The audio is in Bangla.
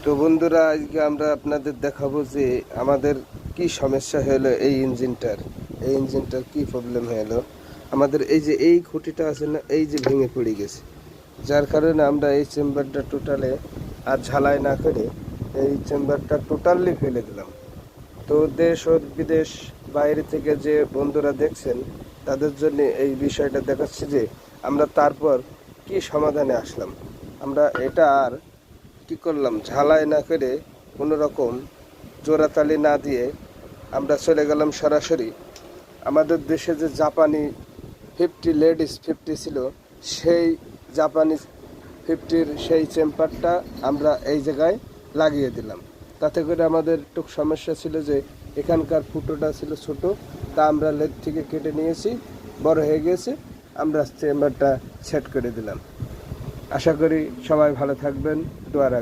তো বন্ধুরা, আজকে আমরা আপনাদের দেখাবো যে আমাদের কি সমস্যা হলো এই ইঞ্জিনটার কি প্রবলেম হলো। আমাদের এই যে এই খুঁটিটা আছে না, এই যে ভেঙে পড়ে গেছে, যার কারণে আমরা এই চেম্বারটা টোটালে আর ঝালাই না করে এই চেম্বারটা টোটালি ফেলে দিলাম। তো দেশ ও বিদেশ বাইরে থেকে যে বন্ধুরা দেখছেন তাদের জন্য এই বিষয়টা দেখাচ্ছি যে আমরা তারপর কি সমাধানে আসলাম। আমরা এটা আর কি করলাম, ঝালাই না করে কোনো রকম জোড়াতালি না দিয়ে আমরা চলে গেলাম সরাসরি আমাদের দেশে যে জাপানি 50 ছিল, সেই জাপানি 50-র সেই চেম্বারটা আমরা এই জায়গায় লাগিয়ে দিলাম। তাতে করে আমাদের একটু সমস্যা ছিল যে এখানকার ফুটোটা ছিল ছোট, তা আমরা লেদ থেকে কেটে নিয়েছি, বড় হয়ে গেছে, আমরা চেম্বারটা সেট করে দিলাম। আশা করি সবাই ভালো থাকবেন, দোয়া রাখবেন।